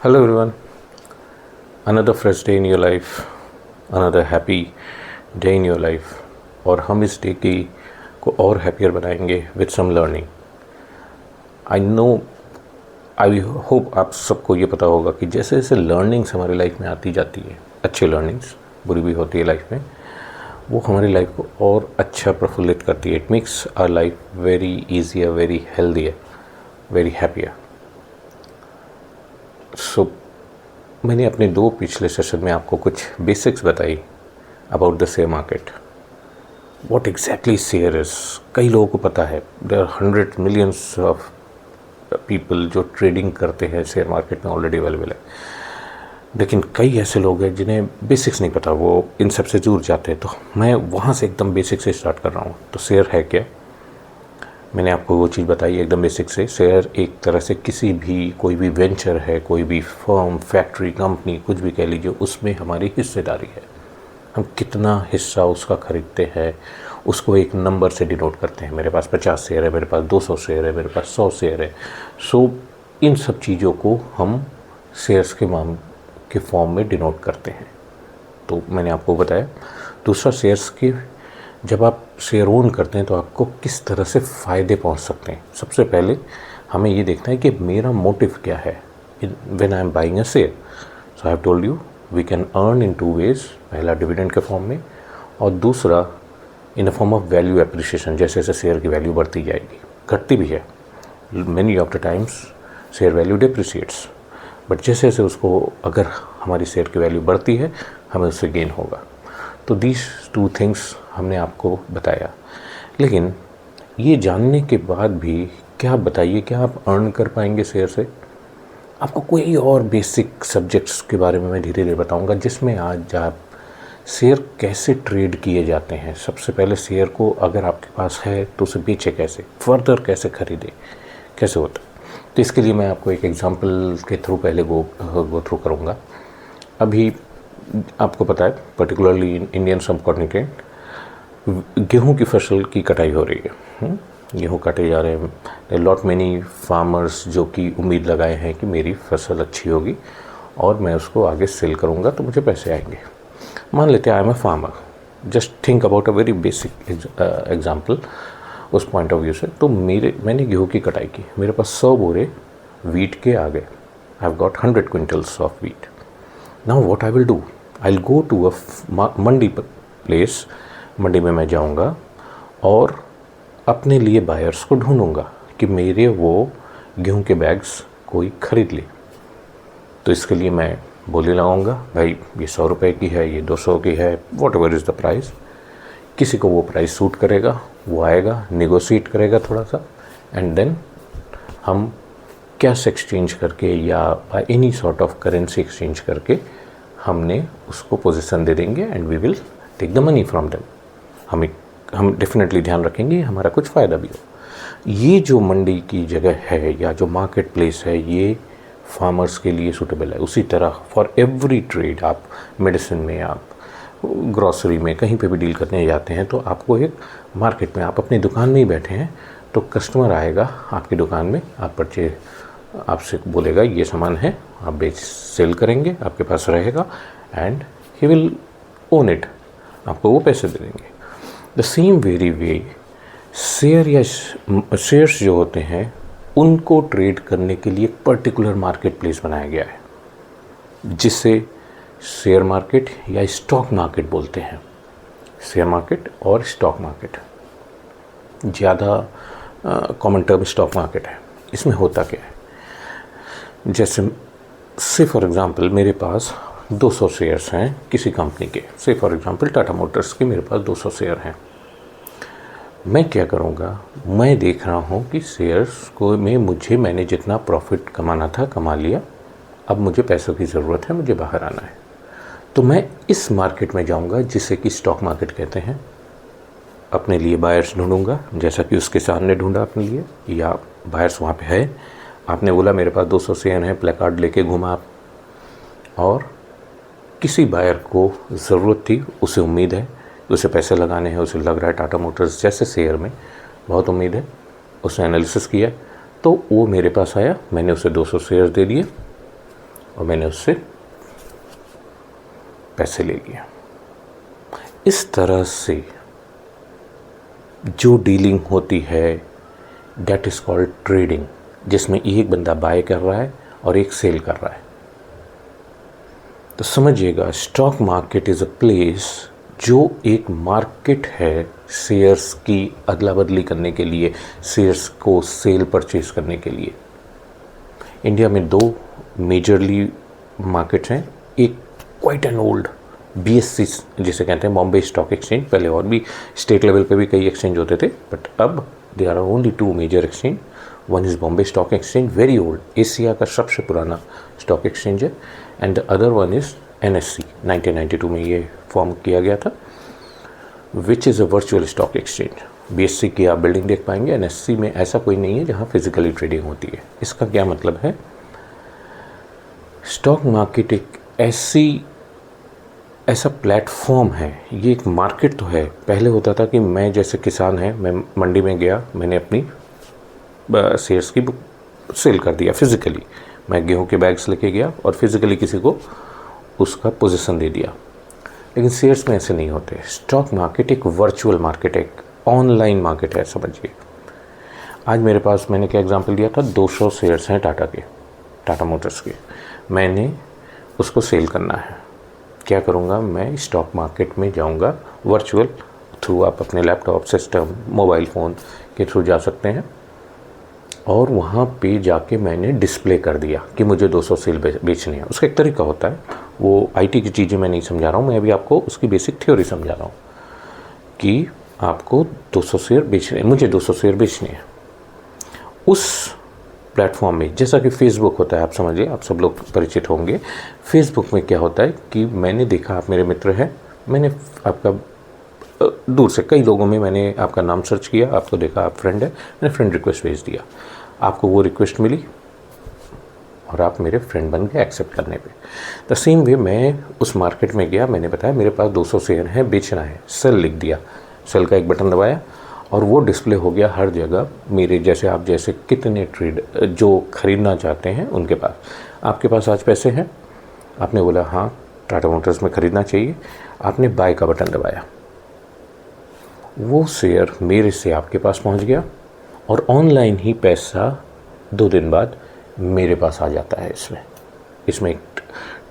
Hello everyone, another fresh day in your life, another happy day in your life। और हम इस day की को और हैप्पियर बनाएंगे with some learning. I hope आप सबको ये पता होगा कि जैसे जैसे लर्निंग्स हमारी लाइफ में आती जाती है, अच्छी लर्निंग्स, बुरी भी होती है लाइफ में, वो हमारी लाइफ को और अच्छा प्रफुल्लित करती है। It makes our life very easier, very healthier, very happier. So मैंने अपने 2 पिछले सेशन में आपको कुछ बेसिक्स बताई about the share market. What exactly share is, कई लोगों को पता है। There are 100 millions of people जो ट्रेडिंग करते हैं शेयर मार्केट में, ऑलरेडी अवेलेबल है। लेकिन कई ऐसे लोग हैं जिन्हें बेसिक्स नहीं पता, वो इन सब से दूर जाते हैं। तो मैं वहाँ से एकदम बेसिक से स्टार्ट कर रहा हूँ। तो शेयर है क्या, मैंने आपको वो चीज़ बताई एकदम बेसिक से। शेयर एक तरह से किसी भी, कोई भी वेंचर है, कोई भी फर्म, फैक्ट्री, कंपनी, कुछ भी कह लीजिए, उसमें हमारी हिस्सेदारी है। हम कितना हिस्सा उसका खरीदते हैं, उसको एक नंबर से डिनोट करते हैं। मेरे पास 50 शेयर है, मेरे पास 200 शेयर है, मेरे पास 100 शेयर है। सो इन सब चीज़ों को हम शेयर्स के फॉर्म में डिनोट करते हैं। तो मैंने आपको बताया। दूसरा, शेयर्स के जब आप शेयर ओन करते हैं तो आपको किस तरह से फ़ायदे पहुंच सकते हैं। सबसे पहले हमें ये देखना है कि मेरा मोटिव क्या है when I am buying a share. So I have told you we can earn in 2 ways. पहला डिविडेंड के फॉर्म में, और दूसरा in a form of value appreciation. जैसे जैसे शेयर की वैल्यू बढ़ती जाएगी, घटती भी है, many of the times share value depreciates, but जैसे जैसे उसको, अगर हमारी शेयर की वैल्यू बढ़ती है, हमें उससे गेन होगा। तो दीज 2 थिंग्स हमने आपको बताया। लेकिन ये जानने के बाद भी क्या, बताइए, क्या आप अर्न कर पाएंगे शेयर से? आपको कोई और बेसिक सब्जेक्ट्स के बारे में मैं धीरे धीरे बताऊंगा, जिसमें आज आप शेयर कैसे ट्रेड किए जाते हैं। सबसे पहले शेयर को अगर आपके पास है तो उसे बेचे कैसे, फर्दर कैसे खरीदे, कैसे होता है। तो इसके लिए मैं आपको एक एग्जांपल के थ्रू पहले गो थ्रू करूँगा। अभी आपको पता है, पर्टिकुलरली इन इंडियन सबकॉन्टिनेंट गेहूं की फसल की कटाई हो रही है। गेहूं काटे जा रहे हैं। लॉट मेनी फार्मर्स जो कि उम्मीद लगाए हैं कि मेरी फसल अच्छी होगी और मैं उसको आगे सेल करूंगा तो मुझे पैसे आएंगे। मान लेते हैं I am a farmer, just think about a very basic example उस पॉइंट ऑफ व्यू से। तो मैंने गेहूं की कटाई की, मेरे पास 100 बोरे वीट के आ गए। I have got 100 quintals of wheat. Now what I will do, I will go to a mandi place. मंडी में मैं जाऊंगा और अपने लिए बायर्स को ढूंढूंगा कि मेरे वो गेहूं के बैग्स कोई ख़रीद ले। तो इसके लिए मैं बोली लगाऊंगा, भाई ये 100 रुपये की है, ये 200 की है, what ever is the price. किसी को वो प्राइस सूट करेगा, वो आएगा, निगोशिएट करेगा थोड़ा सा, एंड देन हम कैश एक्सचेंज करके या by any sort of currency exchange करके हमने उसको पोजीशन दे देंगे and we will take the money from them. हम डेफिनेटली ध्यान रखेंगे हमारा कुछ फ़ायदा भी हो। ये जो मंडी की जगह है या जो मार्केट प्लेस है, ये फार्मर्स के लिए सूटेबल है। उसी तरह फॉर एवरी ट्रेड, आप मेडिसिन में, आप ग्रॉसरी में, कहीं पे भी डील करने जाते हैं तो आपको एक मार्केट में, आप अपनी दुकान में ही बैठे हैं तो कस्टमर आएगा आपकी दुकान में, आपसे बोलेगा ये सामान है, आप सेल करेंगे, आपके पास रहेगा and he will own it, आपको वो पैसे दे देंगे। The same very way share या शेयर्स जो होते हैं उनको ट्रेड करने के लिए पर्टिकुलर मार्केट प्लेस बनाया गया है, जिसे शेयर मार्केट या स्टॉक मार्केट बोलते हैं। शेयर मार्केट और स्टॉक मार्केट, ज़्यादा कॉमन टर्म स्टॉक मार्केट है। इसमें होता क्या है, जैसे से फॉर एग्ज़ाम्पल मेरे पास 200 शेयर्स हैं किसी कंपनी के। से फॉर एग्ज़ाम्पल टाटा मोटर्स के मेरे पास 200 शेयर हैं। मैं क्या करूँगा, मैं देख रहा हूँ कि शेयर्स को मैंने जितना प्रॉफिट कमाना था कमा लिया, अब मुझे पैसों की ज़रूरत है, मुझे बाहर आना है। तो मैं इस मार्केट में जाऊँगा जिसे कि स्टॉक मार्केट कहते हैं। अपने लिए बायर्स ढूंढूंगा, जैसा कि उसके सामने ढूंढा अपने लिए, या बायर्स वहाँ पे है, आपने बोला मेरे पास 200 शेयर हैं, प्लेकार्ड लेके घूमा आप, और किसी बायर को ज़रूरत थी, उसे उम्मीद है, उसे पैसे लगाने हैं, उसे लग रहा है टाटा मोटर्स जैसे शेयर में बहुत उम्मीद है, उसने एनालिसिस किया, तो वो मेरे पास आया, मैंने उसे 200 शेयर दे दिए और मैंने उससे पैसे ले लिए। इस तरह से जो डीलिंग होती है दैट इज़ कॉल्ड ट्रेडिंग, जिसमें एक बंदा बाय कर रहा है और एक सेल कर रहा है। तो समझिएगा, stock market is a place जो एक मार्केट है शेयर्स की अदला बदली करने के लिए, शेयर्स को सेल परचेज करने के लिए। इंडिया में दो मेजरली मार्केट्स हैं। एक क्वाइट एन ओल्ड BSC जिसे कहते हैं, बॉम्बे स्टॉक एक्सचेंज। पहले और भी स्टेट लेवल पे भी कई एक्सचेंज होते थे, बट अब they are only two major exchange. One is Bombay stock exchange, very old, Asia का सबसे पुराना स्टॉक एक्सचेंज है, and the other one is NSE, 1992 में ये फॉर्म किया गया था, which is a virtual stock exchange. BSC की आप बिल्डिंग देख पाएंगे, NSE में ऐसा कोई नहीं है जहाँ फिजिकली ट्रेडिंग होती है। इसका क्या मतलब है? स्टॉक मार्केट एक ऐसा प्लेटफॉर्म है, ये एक मार्केट तो है। पहले होता था कि मैं जैसे किसान है, मैं मंडी में गया, मैंने अपनी शेयर्स की सेल कर दिया फिज़िकली। मैं गेहूं के बैग्स लेके गया और फिज़िकली किसी को उसका पोजीशन दे दिया। लेकिन शेयर्स में ऐसे नहीं होते। स्टॉक मार्केट एक वर्चुअल मार्केट है, एक ऑनलाइन मार्केट है, समझिए। आज मेरे पास, मैंने क्या एग्जांपल दिया था, 200 शेयर्स हैं टाटा के, टाटा मोटर्स के। मैंने उसको सेल करना है। क्या करूँगा? मैं स्टॉक मार्केट में जाऊँगा, वर्चुअल थ्रू, आप अपने लैपटॉप, सिस्टम, मोबाइल फ़ोन के थ्रू जा सकते हैं, और वहाँ पे जाके मैंने डिस्प्ले कर दिया कि मुझे 200 शेयर बेचनी है। उसका एक तरीका होता है, वो IT की चीज़ें मैं नहीं समझा रहा हूँ, मैं अभी आपको उसकी बेसिक थ्योरी समझा रहा हूँ कि आपको 200 शेयर बेचने, मुझे 200 शेयर बेचने हैं। उस प्लेटफॉर्म में, जैसा कि फेसबुक होता है, आप समझिए, आप सब लोग परिचित होंगे। फेसबुक में क्या होता है कि मैंने देखा आप मेरे मित्र हैं, मैंने आपका दूर से कई लोगों में मैंने आपका नाम सर्च किया, आपको देखा आप फ्रेंड है, मैंने फ्रेंड रिक्वेस्ट भेज दिया, आपको वो रिक्वेस्ट मिली और आप मेरे फ्रेंड बन गए एक्सेप्ट करने पे। द सेम वे मैं उस मार्केट में गया, मैंने बताया मेरे पास 200 शेयर हैं, बेचना है, सेल लिख दिया, सेल का एक बटन दबाया और वो डिस्प्ले हो गया हर जगह। मेरे जैसे, आप जैसे कितने ट्रेड जो ख़रीदना चाहते हैं उनके पास, आपके पास आज पैसे हैं, आपने बोला हाँ टाटा मोटर्स में ख़रीदना चाहिए, आपने बाय का बटन दबाया, वो शेयर मेरे से आपके पास पहुंच गया और ऑनलाइन ही पैसा 2 दिन बाद मेरे पास आ जाता है। इसमें एक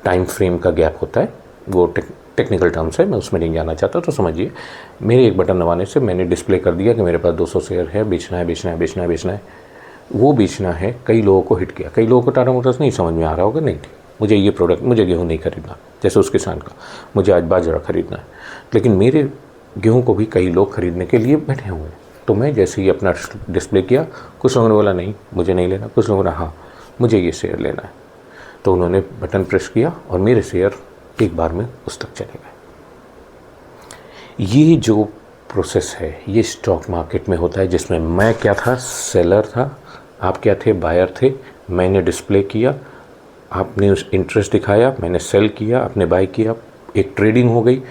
टाइम फ्रेम का गैप होता है, वो टेक्निकल टर्म्स है, मैं उसमें नहीं जाना चाहता। तो समझिए, मेरे एक बटन दबाने से मैंने डिस्प्ले कर दिया कि मेरे पास 200 शेयर है, बेचना है, बेचना है, बेचना है, बेचना है। वो बेचना है, कई लोगों को हिट किया, कई लोगों को टाटा मोटर्स नहीं समझ में आ रहा होगा, नहीं मुझे ये प्रोडक्ट, मुझे गेहूँ नहीं खरीदना, जैसे उस किसान का, मुझे आज बाजरा खरीदना है। लेकिन मेरे गेहूँ को भी कई लोग खरीदने के लिए बैठे हुए हैं। तो मैं जैसे ही अपना डिस्प्ले किया, कुछ लोगों ने बोला नहीं मुझे नहीं लेना, कुछ लोगों ने हाँ मुझे ये शेयर लेना है। तो उन्होंने बटन प्रेस किया और मेरे शेयर एक बार में उस तक चले गए। ये जो प्रोसेस है ये स्टॉक मार्केट में होता है, जिसमें मैं क्या था, सेलर था, आप क्या थे, बायर थे। मैंने डिस्प्ले किया, आपने उस इंटरेस्ट दिखाया, मैंने सेल किया, आपने बाय किया, एक ट्रेडिंग हो गई,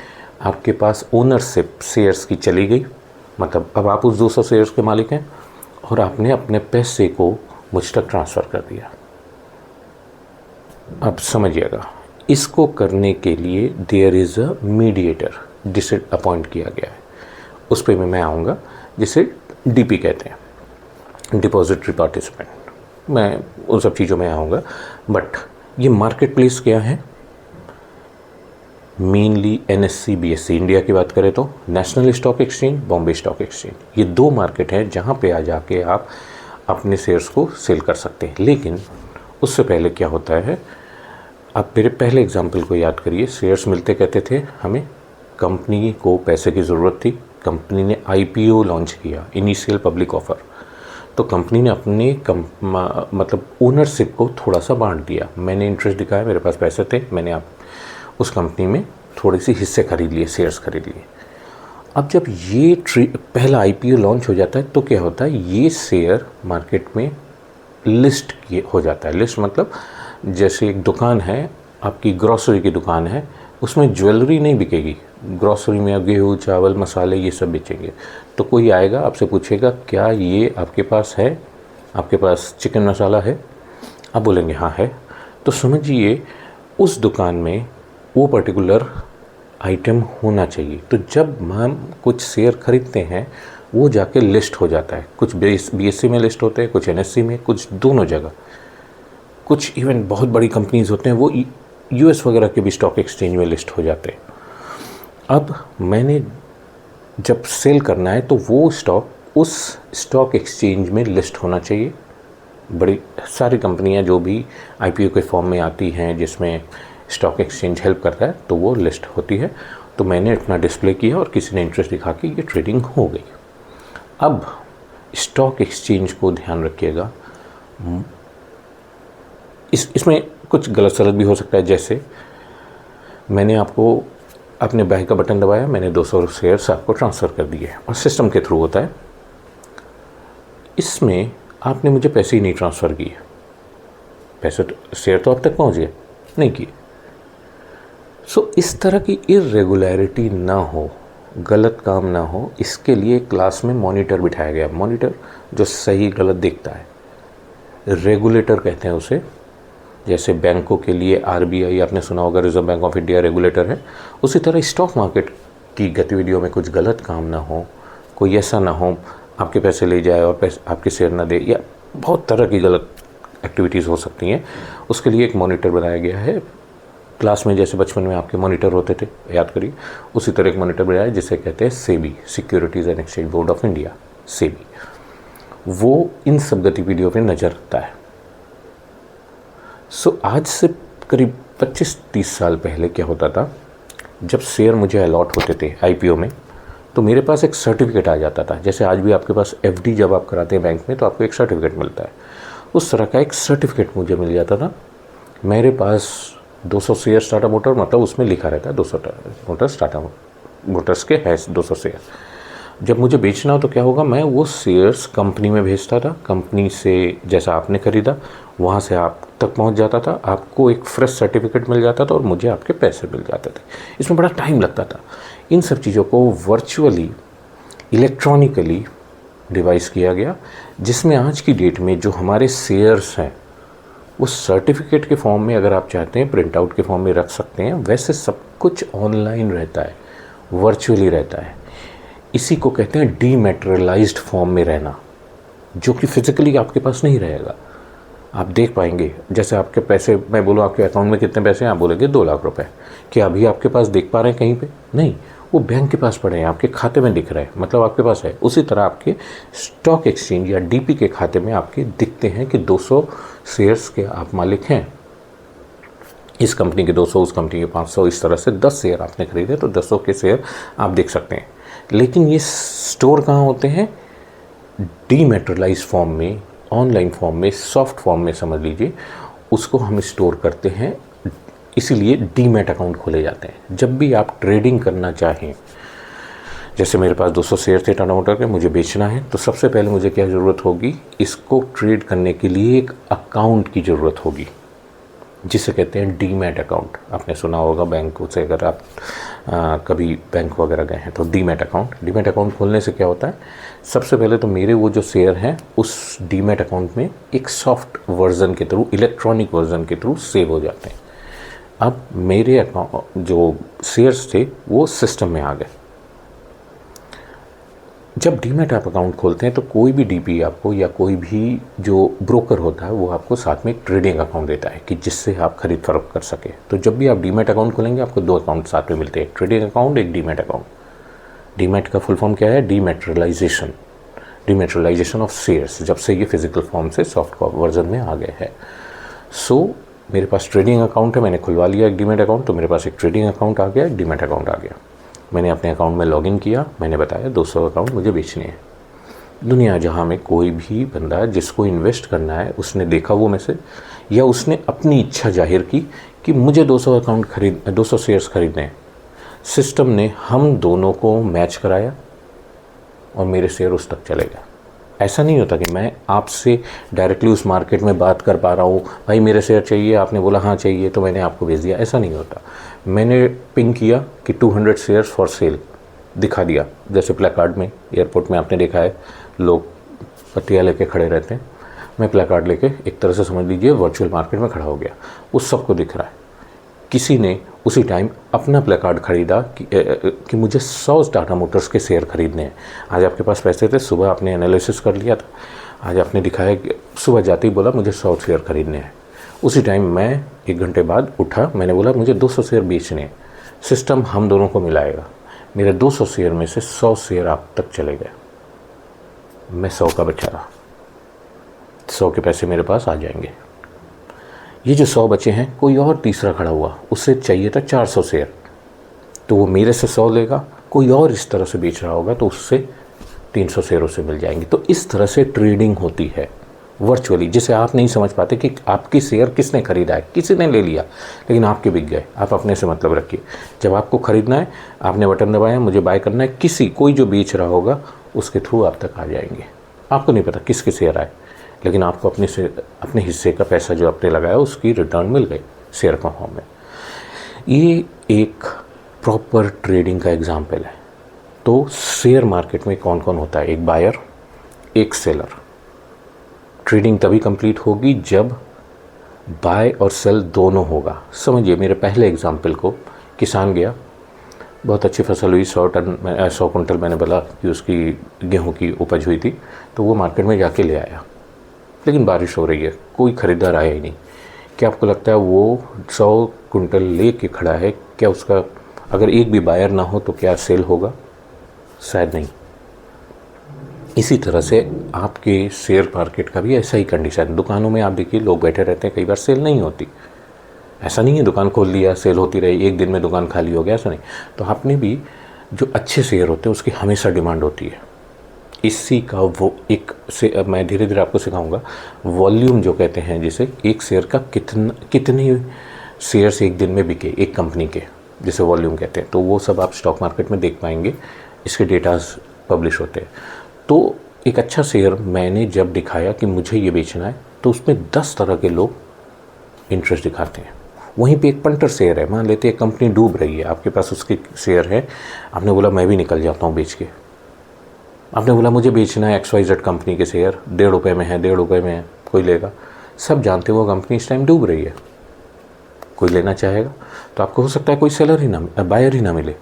आपके पास ओनरशिप शेयर्स की चली गई, मतलब अब आप उस 200 शेयर्स के मालिक हैं और आपने अपने पैसे को मुझ तक ट्रांसफ़र कर दिया। अब समझिएगा, इसको करने के लिए देयर इज़ अ मीडिएटर जिसे अपॉइंट किया गया है, उस पर मैं आऊँगा, जिसे DP कहते हैं, डिपॉजिटरी पार्टिसिपेंट। मैं उन सब चीज़ों में आऊँगा, बट ये मार्केट प्लेस क्या है, मेनली NSE BSE इंडिया की बात करें तो national stock exchange, Bombay stock exchange, ये 2 मार्केट हैं जहाँ पे आ जाके आप अपने शेयर्स को सेल कर सकते हैं। लेकिन उससे पहले क्या होता है, आप मेरे पहले एग्जांपल को याद करिए। शेयर्स मिलते कहते थे हमें, कंपनी को पैसे की ज़रूरत थी, कंपनी ने IPO लॉन्च किया, इनिशियल पब्लिक ऑफ़र। तो कंपनी ने अपने मतलब ओनरशिप को थोड़ा सा बांट दिया। मैंने इंटरेस्ट दिखाया, मेरे पास पैसे थे, मैंने उस कंपनी में थोड़े से हिस्से खरीद लिए, शेयर्स खरीद लिए। अब जब ये पहला IPO लॉन्च हो जाता है तो क्या होता है, ये शेयर मार्केट में लिस्ट हो जाता है। लिस्ट मतलब जैसे एक दुकान है, आपकी ग्रॉसरी की दुकान है, उसमें ज्वेलरी नहीं बिकेगी, ग्रॉसरी में आप गेहूँ, चावल, मसाले ये सब बेचेंगे। तो कोई आएगा आपसे पूछेगा क्या ये आपके पास है, आपके पास चिकन मसाला है, आप बोलेंगे हाँ है। तो समझिए उस दुकान में वो पर्टिकुलर आइटम होना चाहिए। तो जब हम कुछ शेयर खरीदते हैं वो जाके लिस्ट हो जाता है, कुछ BSE में लिस्ट होते हैं, कुछ NSE में, कुछ दोनों जगह, कुछ इवन बहुत बड़ी कंपनीज होते हैं वो US वगैरह के भी स्टॉक एक्सचेंज में लिस्ट हो जाते हैं। अब मैंने जब सेल करना है तो वो स्टॉक उस स्टॉक एक्सचेंज में लिस्ट होना चाहिए। बड़ी सारी कंपनियां जो भी IPO के फॉर्म में आती हैं जिसमें स्टॉक एक्सचेंज हेल्प करता है तो वो लिस्ट होती है। तो मैंने अपना डिस्प्ले किया और किसी ने इंटरेस्ट दिखा के ये ट्रेडिंग हो गई। अब स्टॉक एक्सचेंज को ध्यान रखिएगा, इसमें कुछ गलत सलत भी हो सकता है। जैसे मैंने आपको अपने बैंक का बटन दबाया, मैंने 200 शेयर्स आपको ट्रांसफ़र कर दिए और सिस्टम के थ्रू होता है। इसमें आपने मुझे पैसे ही नहीं ट्रांसफ़र किए, पैसे शेयर तो अब तक पहुंच गए, नहीं किए। सो इस तरह की इरेगुलरिटी ना हो, गलत काम ना हो, इसके लिए क्लास में मॉनिटर बिठाया गया। मॉनिटर जो सही गलत देखता है, रेगुलेटर कहते हैं उसे। जैसे बैंकों के लिए RBI आपने सुना होगा, reserve bank of India regulator है, उसी तरह स्टॉक मार्केट की गतिविधियों में कुछ गलत काम ना हो, कोई ऐसा ना हो आपके पैसे ले जाए और पैसे आपके शेयर ना दे, या बहुत तरह की गलत एक्टिविटीज़ हो सकती हैं। उसके लिए एक मॉनिटर बनाया गया है। क्लास में जैसे बचपन में आपके मॉनिटर होते थे, याद करिए, उसी तरह एक मॉनिटर बनाया है जिसे कहते हैं SEBI, securities and exchange board of India, SEBI। वो इन सब गतिविधियों पर नज़र रखता है। सो आज से करीब 25-30 साल पहले क्या होता था, जब शेयर मुझे अलॉट होते थे IPO में, तो मेरे पास एक सर्टिफिकेट आ जाता था। जैसे आज भी आपके पास FD जब आप कराते हैं बैंक में तो आपको एक सर्टिफिकेट मिलता है, उस तरह का एक सर्टिफिकेट मुझे मिल जाता था। मेरे पास 200 शेयर टाटा मोटर, मतलब उसमें लिखा रहता है 200 मोटर्स, टाटा मोटर्स के है 200 शेयर। जब मुझे बेचना हो तो क्या होगा, मैं वो शेयर्स कंपनी में भेजता था। कंपनी से जैसा आपने खरीदा वहाँ से आप तक पहुँच जाता था, आपको एक फ्रेश सर्टिफिकेट मिल जाता था और मुझे आपके पैसे मिल जाते थे। इसमें बड़ा टाइम लगता था। इन सब चीज़ों को वर्चुअली, इलेक्ट्रॉनिकली डिवाइस किया गया, जिसमें आज की डेट में जो हमारे शेयर्स हैं वो सर्टिफिकेट के फॉर्म में अगर आप चाहते हैं प्रिंट आउट के फॉर्म में रख सकते हैं। वैसे सब कुछ ऑनलाइन रहता है, वर्चुअली रहता है। इसी को कहते हैं डीमैटेरियलाइज्ड फॉर्म में रहना, जो कि फिजिकली आपके पास नहीं रहेगा। आप देख पाएंगे, जैसे आपके पैसे, मैं बोलूँ आपके अकाउंट में कितने पैसे हैं, आप बोलेंगे 2 लाख रुपए, क्या अभी आपके पास देख पा रहे हैं कहीं पे? नहीं, वो बैंक के पास पड़े हैं, आपके खाते में दिख रहे हैं, मतलब आपके पास है। उसी तरह आपके स्टॉक एक्सचेंज या DP के खाते में आपके दिखते हैं कि 200 शेयर्स के आप मालिक हैं। इस कंपनी के 200, उस कंपनी के 500, इस तरह से 10 शेयर आपने खरीदे तो 10 के शेयर आप देख सकते हैं। लेकिन ये स्टोर कहाँ होते हैं? डीमैटेरियलाइज्ड फॉर्म में, ऑनलाइन फॉर्म में, सॉफ्ट फॉर्म में समझ लीजिए, उसको हम स्टोर करते हैं। इसीलिए डीमैट अकाउंट खोले जाते हैं। जब भी आप ट्रेडिंग करना चाहें, जैसे मेरे पास 200 शेयर थे टाटा मोटर के, मुझे बेचना है, तो सबसे पहले मुझे क्या ज़रूरत होगी, इसको ट्रेड करने के लिए एक अकाउंट की ज़रूरत होगी, जिसे कहते हैं डीमैट अकाउंट। आपने सुना होगा बैंक से, अगर आप कभी बैंक वगैरह गए हैं तो डीमैट अकाउंट खोलने से क्या होता है, सबसे पहले तो मेरे वो जो शेयर हैं उस डीमैट अकाउंट में एक सॉफ्ट वर्जन के थ्रू, इलेक्ट्रॉनिक वर्जन के थ्रू सेव हो जाते हैं। अब मेरे अकाउंट जो शेयर्स थे वो सिस्टम में आ गए। जब डीमैट आप अकाउंट खोलते हैं तो कोई भी DP आपको, या कोई भी जो ब्रोकर होता है, वो आपको साथ में एक ट्रेडिंग अकाउंट देता है कि जिससे आप खरीद फरोख्त कर सके। तो जब भी आप डीमैट अकाउंट खोलेंगे आपको 2 अकाउंट साथ में मिलते हैं, एक ट्रेडिंग अकाउंट, एक डीमैट अकाउंट। डीमैट का फुल फॉर्म क्या है? डीमैटेरियलाइजेशन ऑफ शेयर्स, जब से ये फिजिकल फॉर्म से सॉफ्ट वर्जन में आ गए हैं। सो मेरे पास ट्रेडिंग अकाउंट है, मैंने खुलवा लिया एक डीमैट अकाउंट, तो मेरे पास एक ट्रेडिंग अकाउंट आ गया, एक डीमैट अकाउंट आ गया। मैंने अपने अकाउंट में लॉगिन किया, मैंने बताया 200 अकाउंट मुझे बेचने हैं। दुनिया जहाँ में कोई भी बंदा जिसको इन्वेस्ट करना है, उसने देखा वो मैसेज, या उसने अपनी इच्छा जाहिर की कि मुझे 200 शेयर्स खरीदने हैं। सिस्टम ने हम दोनों को मैच कराया और मेरे शेयर उस तक चले गए। ऐसा नहीं होता कि मैं आपसे डायरेक्टली उस मार्केट में बात कर पा रहा हूँ, भाई मेरे शेयर चाहिए, आपने बोला हाँ चाहिए तो मैंने आपको भेज दिया। ऐसा नहीं होता। मैंने पिंग किया कि 200 शेयर्स फॉर सेल दिखा दिया, जैसे प्लेकार्ड में, एयरपोर्ट में आपने देखा है लोग पट्टियाँ लेके खड़े रहते हैं, मैं प्ले कार्ड लेके एक तरह से समझ लीजिए वर्चुअल मार्केट में खड़ा हो गया, वो सबको दिख रहा है। किसी ने उसी टाइम अपना प्ले कार्ड खरीदा कि मुझे 100 टाटा मोटर्स के शेयर खरीदने हैं। आज आपके पास पैसे थे, सुबह आपने एनालिसिस कर लिया था, आज आपने दिखाया कि सुबह जाते ही बोला मुझे 100 शेयर खरीदने हैं। उसी टाइम मैं 1 घंटे बाद उठा, मैंने बोला मुझे 200 शेयर बेचने हैं। सिस्टम हम दोनों को मिलाएगा, मेरे 200 शेयर में से 100 शेयर आप तक चले गए, मैं 100 का बचा रहा, 100 के पैसे मेरे पास आ जाएंगे। ये जो 100 बचे हैं, कोई और तीसरा खड़ा हुआ, उससे चाहिए था 400 शेयर, तो वो मेरे से 100 लेगा, कोई और इस तरह से बेच रहा होगा तो उससे 300 शेयर उसे मिल जाएंगे। तो इस तरह से ट्रेडिंग होती है वर्चुअली, जिसे आप नहीं समझ पाते कि आपकी शेयर किसने खरीदा है, किसी ने ले लिया लेकिन आपके बिक गए। आप अपने से मतलब रखिए, जब आपको खरीदना है आपने बटन दबाया, मुझे बाय करना है, कोई जो बेच रहा होगा उसके थ्रू आप तक आ जाएंगे। आपको नहीं पता किसके शेयर आए, लेकिन आपको अपने हिस्से का पैसा जो आपने लगाया उसकी रिटर्न मिल गई शेयर का फॉर्म में। ये एक प्रॉपर ट्रेडिंग का एग्जाम्पल है। तो शेयर मार्केट में कौन कौन होता है? एक बायर, एक सेलर। ट्रेडिंग तभी कंप्लीट होगी जब बाय और सेल दोनों होगा। समझिए मेरे पहले एग्जाम्पल को, किसान गया, बहुत अच्छी फसल हुई, 100 कुंटल मैंने बोला कि उसकी गेहूं की उपज हुई थी, तो वो मार्केट में जाके ले आया, लेकिन बारिश हो रही है, कोई ख़रीदार आया ही नहीं। क्या आपको लगता है वो 100 कुंटल ले के खड़ा है, क्या उसका अगर एक भी बायर ना हो तो क्या सेल होगा? शायद नहीं। इसी तरह से आपके शेयर मार्केट का भी ऐसा ही कंडीशन। दुकानों में आप देखिए लोग बैठे रहते हैं, कई बार सेल नहीं होती। ऐसा नहीं है दुकान खोल लिया सेल होती रही, एक दिन में दुकान खाली हो गया, ऐसा नहीं। तो आपने भी जो अच्छे शेयर होते हैं उसकी हमेशा डिमांड होती है। इसी का वो एक से मैं धीरे धीरे आपको सिखाऊंगा वॉल्यूम जो कहते हैं, जिसे एक शेयर का कितने शेयर्स एक दिन में बिके एक कंपनी के, जिसे वॉल्यूम कहते हैं। तो वो सब आप स्टॉक मार्केट में देख पाएंगे, इसके डेटाज पब्लिश होते हैं। तो एक अच्छा शेयर मैंने जब दिखाया कि मुझे ये बेचना है, तो उसमें 10 तरह के लोग इंटरेस्ट दिखाते हैं। वहीं पे एक पंटर शेयर है, मान लेते हैं कंपनी डूब रही है, आपके पास उसके शेयर है, आपने बोला मैं भी निकल जाता हूँ बेच के। आपने बोला मुझे बेचना है XYZ कंपनी के शेयर, 1.5 रुपये में है, 1.5 रुपये में है, कोई लेगा? सब जानते हो वो कंपनी इस टाइम डूब रही है, कोई लेना चाहेगा? तो आपको हो सकता है कोई सेलर ही ना, बायर ही ना मिले।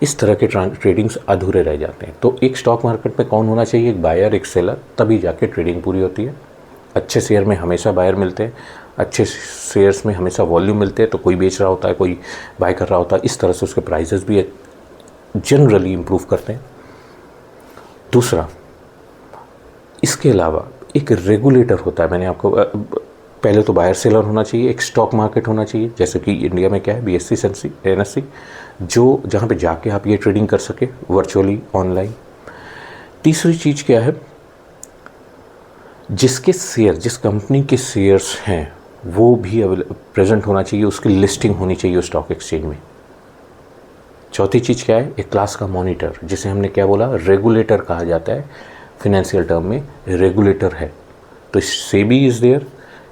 इस तरह के ट्रेडिंग्स अधूरे रह जाते हैं। तो एक स्टॉक मार्केट में कौन होना चाहिए? एक बायर, एक सेलर, तभी जाके ट्रेडिंग पूरी होती है। अच्छे शेयर में हमेशा बायर मिलते हैं, अच्छे शेयर्स में हमेशा वॉल्यूम मिलते हैं, तो कोई बेच रहा होता है, कोई बाय कर रहा होता है। इस तरह से उसके प्राइसेस भी जनरली इम्प्रूव करते हैं। दूसरा, इसके अलावा एक रेगुलेटर होता है। मैंने आपको पहले तो बायर सेलर होना चाहिए, एक स्टॉक मार्केट होना चाहिए, जैसे कि इंडिया में क्या है BSE NSE, जो जहाँ पे जाके आप ये ट्रेडिंग कर सके वर्चुअली ऑनलाइन। तीसरी चीज़ क्या है? जिसके शेयर, जिस कंपनी के शेयर्स हैं वो भी प्रेजेंट होना चाहिए, उसकी लिस्टिंग होनी चाहिए स्टॉक एक्सचेंज में। चौथी चीज़ क्या है? एक क्लास का मॉनिटर, जिसे हमने क्या बोला, रेगुलेटर कहा जाता है, फिनेंशियल टर्म में रेगुलेटर है। तो SEBI is there,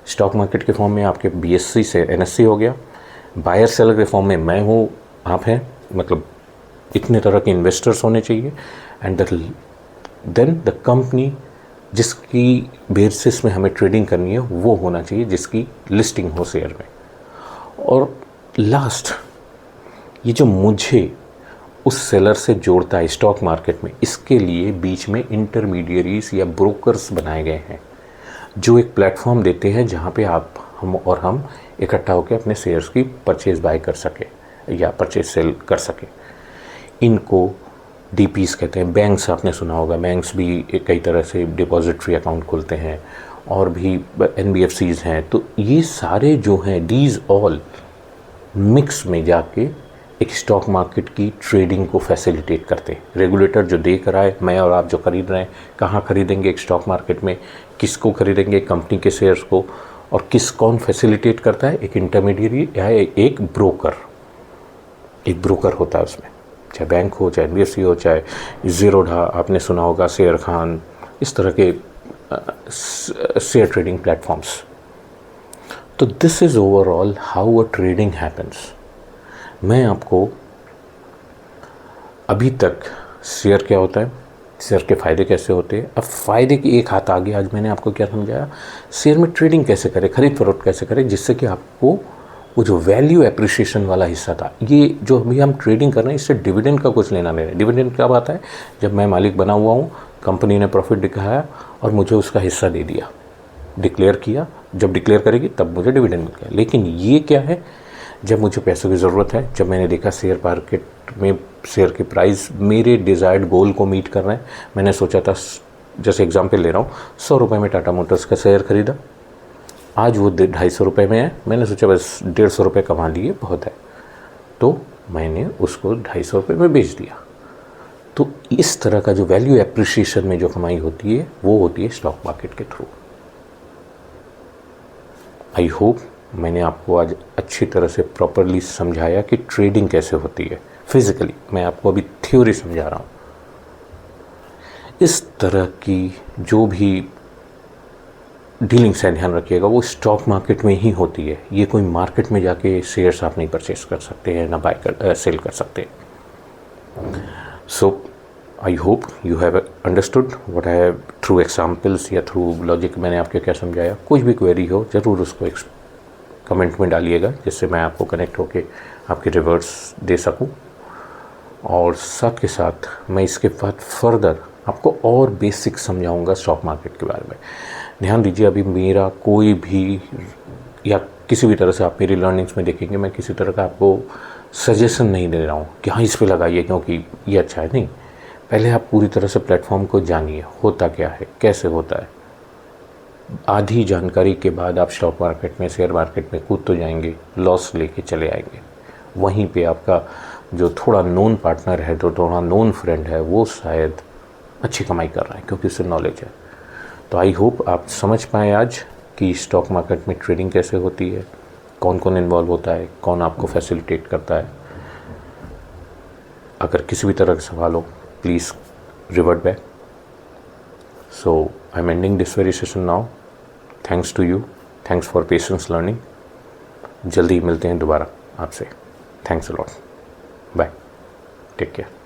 stock market के फॉर्म में आपके BSE से NSE हो गया, बायर सेलर के फॉर्म में मैं हूँ, आप हैं, मतलब इतने तरह के इन्वेस्टर्स होने चाहिए। एंड देन द कंपनी जिसकी बेसिस में हमें ट्रेडिंग करनी है वो होना चाहिए, जिसकी लिस्टिंग हो शेयर में। और लास्ट, ये जो मुझे उस सेलर से जोड़ता है स्टॉक मार्केट में, इसके लिए बीच में इंटरमीडियरीज या ब्रोकर्स बनाए गए हैं, जो एक प्लेटफॉर्म देते हैं जहाँ पे हम इकट्ठा होकर अपने शेयर्स की परचेज बाय कर सके या परचेज सेल कर सके। इनको DPs कहते हैं। बैंक्स आपने सुना होगा, बैंक्स भी कई तरह से डिपॉजिटरी अकाउंट खोलते हैं, और भी NBFCs हैं। तो ये सारे जो हैं, दीज ऑल मिक्स में जाके एक स्टॉक मार्केट की ट्रेडिंग को फैसिलिटेट करते हैं। रेगुलेटर जो देख रहा है, मैं और आप जो खरीद रहे हैं, कहाँ खरीदेंगे एक स्टॉक मार्केट में, किसको खरीदेंगे, कंपनी के शेयर्स को, और कौन फैसिलिटेट करता है? एक इंटरमीडिएट या एक ब्रोकर। एक ब्रोकर होता है उसमें, चाहे बैंक हो, चाहे NBFC हो, चाहे ज़ीरोधा आपने सुना होगा, शेयर खान, इस तरह के शेयर ट्रेडिंग प्लेटफॉर्म्स। तो this is overall how a trading happens. मैं आपको अभी तक शेयर क्या होता है, शेयर के फ़ायदे कैसे होते हैं। अब फ़ायदे की एक हाथ आगे आज मैंने आपको क्या समझाया, शेयर में ट्रेडिंग कैसे करें, खरीद फरोख्त कैसे करें, जिससे कि आपको वो जो वैल्यू एप्रिसिएशन वाला हिस्सा था, ये जो अभी हम ट्रेडिंग कर रहे हैं, इससे डिविडेंड का कुछ लेना नहीं है। डिविडेंड कब आता है, जब मैं मालिक बना हुआ हूँ, कंपनी ने प्रॉफिट दिखाया और मुझे उसका हिस्सा दे दिया, डिक्लेयर किया, जब डिक्लेयर करेगी तब मुझे डिविडेंड मिल गया। लेकिन ये क्या है, जब मुझे पैसों की ज़रूरत है, जब मैंने देखा शेयर मार्केट में शेयर के प्राइस मेरे डिज़ायर्ड गोल को मीट कर रहे हैं, मैंने सोचा था, जैसे एग्जांपल ले रहा हूँ, 100 रुपये में टाटा मोटर्स का शेयर खरीदा, आज वो 250 रुपये में है, मैंने सोचा बस 150 रुपये कमा लिए बहुत है, तो मैंने उसको 250 रुपये में बेच दिया। तो इस तरह का जो वैल्यू एप्रिसिएशन में जो कमाई होती है वो होती है स्टॉक मार्केट के थ्रू। आई होप मैंने आपको आज अच्छी तरह से प्रॉपरली समझाया कि ट्रेडिंग कैसे होती है फिज़िकली। मैं आपको अभी थ्योरी समझा रहा हूँ। इस तरह की जो भी डीलिंग्स है, ध्यान रखिएगा, वो स्टॉक मार्केट में ही होती है। ये कोई मार्केट में जाके शेयर्स आप नहीं परचेस कर सकते हैं, ना सेल कर सकते। So I hope you have understood what I have through examples या थ्रू लॉजिक मैंने आपको क्या समझाया। कुछ भी क्वेरी हो ज़रूर उसको कमेंट में डालिएगा, जिससे मैं आपको कनेक्ट होके आपके रिवर्ट्स दे सकूं। और साथ के साथ मैं इसके बाद फर्दर आपको और बेसिक समझाऊंगा स्टॉक मार्केट के बारे में। ध्यान दीजिए, अभी मेरा कोई भी या किसी भी तरह से आप मेरी लर्निंग्स में देखेंगे, मैं किसी तरह का आपको सजेशन नहीं दे रहा हूँ कि हाँ इस पे लगाइए क्योंकि ये अच्छा है, नहीं। पहले आप पूरी तरह से प्लेटफॉर्म को जानिए, होता क्या है, कैसे होता है। आधी जानकारी के बाद आप स्टॉक मार्केट में, शेयर मार्केट में कूद तो जाएंगे, लॉस लेके चले आएंगे। वहीं पे आपका जो थोड़ा नोन पार्टनर है, जो थोड़ा नोन फ्रेंड है, वो शायद अच्छी कमाई कर रहा है क्योंकि उससे नॉलेज है। तो आई होप आप समझ पाएँ आज कि स्टॉक मार्केट में ट्रेडिंग कैसे होती है, कौन कौन इन्वॉल्व होता है, कौन आपको फैसिलिटेट करता है। अगर किसी भी तरह का सवाल हो, please revert back. So I'm ending this very session now. Thanks to you. Thanks for patience learning. जल्दी मिलते हैं दोबारा आपसे. Thanks a lot. Bye. Take care.